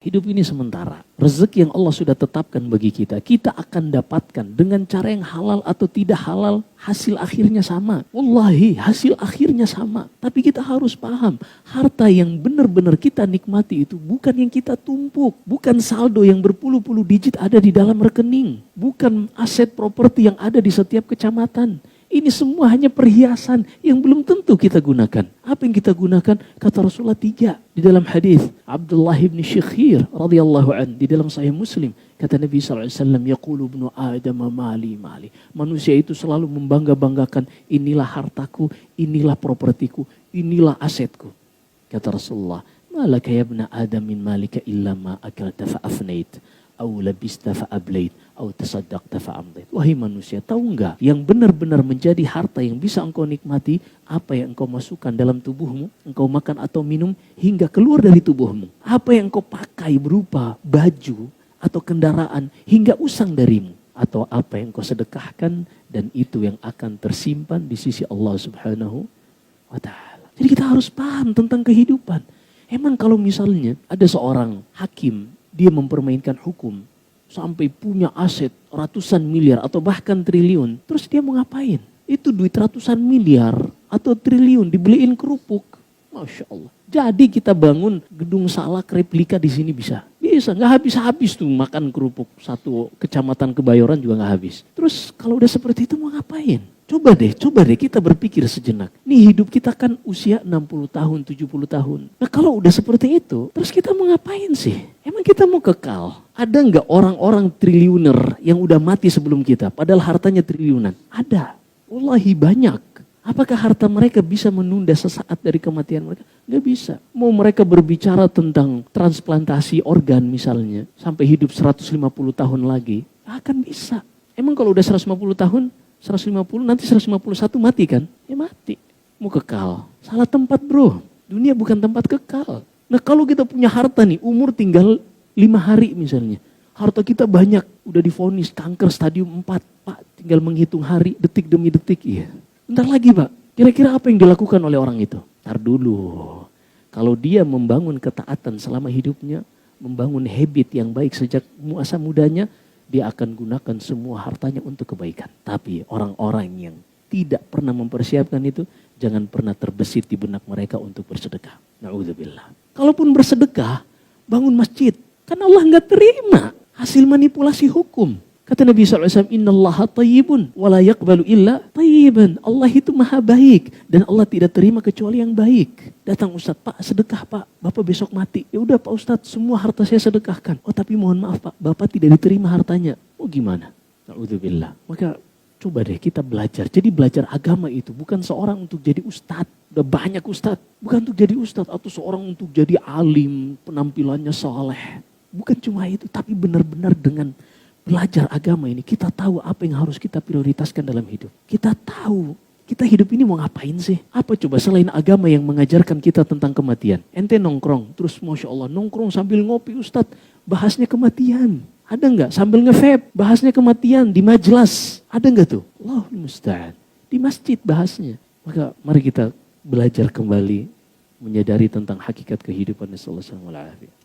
Hidup ini sementara. Rezeki yang Allah sudah tetapkan bagi kita, kita akan dapatkan dengan cara yang halal atau tidak halal, hasil akhirnya sama. Wallahi, hasil akhirnya sama. Tapi kita harus paham, harta yang benar-benar kita nikmati itu bukan yang kita tumpuk. Bukan saldo yang berpuluh-puluh digit ada di dalam rekening. Bukan aset properti yang ada di setiap kecamatan. Ini semua hanya perhiasan yang belum tentu kita gunakan. Apa yang kita gunakan? Kata Rasulullah 3 di dalam hadis Abdullah bin Syikhir radhiyallahu an di dalam Sahih Muslim. Kata Nabi SAW, yaqulu ibnu Adam mali mali. Manusia itu selalu membangga-banggakan, inilah hartaku, inilah propertiku, inilah asetku. Kata Rasulullah, malaka ya ibna Adam min malika illa ma akalta fa afnait. Au labista fa'ablait, au tasaddaqta fa'amdait. Wahai manusia, tahu enggak yang benar-benar menjadi harta yang bisa engkau nikmati, apa yang engkau masukkan dalam tubuhmu, engkau makan atau minum hingga keluar dari tubuhmu. Apa yang engkau pakai berupa baju atau kendaraan hingga usang darimu. Atau apa yang engkau sedekahkan dan itu yang akan tersimpan di sisi Allah Subhanahu wa ta'ala. Jadi kita harus paham tentang kehidupan. Emang kalau misalnya ada seorang hakim, dia mempermainkan hukum sampai punya aset ratusan miliar atau bahkan triliun. Terus dia mau ngapain? Itu duit ratusan miliar atau triliun dibeliin kerupuk. Masya Allah. Jadi kita bangun gedung salak replika di sini bisa. Bisa, nggak habis-habis tuh makan kerupuk. Satu kecamatan Kebayoran juga nggak habis. Terus kalau udah seperti itu mau ngapain? Coba deh kita berpikir sejenak. Nih hidup kita kan usia 60 tahun, 70 tahun. Nah kalau udah seperti itu, terus kita mau ngapain sih? Emang kita mau kekal? Ada nggak orang-orang triliuner yang udah mati sebelum kita? Padahal hartanya triliunan. Ada. Wallahi banyak. Apakah harta mereka bisa menunda sesaat dari kematian mereka? Nggak bisa. Mau mereka berbicara tentang transplantasi organ misalnya, sampai hidup 150 tahun lagi, akan bisa. Emang kalau udah 150 tahun, 150 nanti 151 mati kan? Ya mati. Mau kekal. Salah tempat bro. Dunia bukan tempat kekal. Nah kalau kita punya harta nih, umur tinggal 5 hari misalnya. Harta kita banyak, udah divonis kanker stadium 4. Pak tinggal menghitung hari, detik demi detik. Iya. Bentar lagi Pak, kira-kira apa yang dilakukan oleh orang itu? Ntar dulu. Kalau dia membangun ketaatan selama hidupnya, membangun habit yang baik sejak masa mudanya, dia akan gunakan semua hartanya untuk kebaikan. Tapi orang-orang yang tidak pernah mempersiapkan itu, jangan pernah terbesit di benak mereka untuk bersedekah. Na'udzubillah. Kalaupun bersedekah, bangun masjid. Kan Allah nggak terima hasil manipulasi hukum. Kata Nabi SAW, innallaha tayyibun wa la yaqbalu illa tayyiban. Allah itu maha baik dan Allah tidak terima kecuali yang baik. Datang Ustaz, Pak sedekah Pak, Bapak besok mati. Ya udah Pak Ustaz, semua harta saya sedekahkan. Oh tapi mohon maaf Pak, Bapak tidak diterima hartanya. Oh gimana? Na'udzubillah. Maka coba deh kita belajar. Jadi belajar agama itu bukan seorang untuk jadi ustadz. Udah banyak ustadz. Bukan untuk jadi ustadz atau seorang untuk jadi alim, penampilannya soleh. Bukan cuma itu, tapi benar-benar dengan belajar agama ini, kita tahu apa yang harus kita prioritaskan dalam hidup. Kita tahu, kita hidup ini mau ngapain sih? Apa coba selain agama yang mengajarkan kita tentang kematian? Ente nongkrong, terus Masya Allah nongkrong sambil ngopi Ustadz, bahasnya kematian. Ada nggak? Sambil nge-vape, bahasnya kematian di majelis. Ada nggak tuh? Allahul musta'an. Di masjid bahasnya. Maka mari kita belajar kembali, menyadari tentang hakikat kehidupan. Sallallahu alaihi wasallam.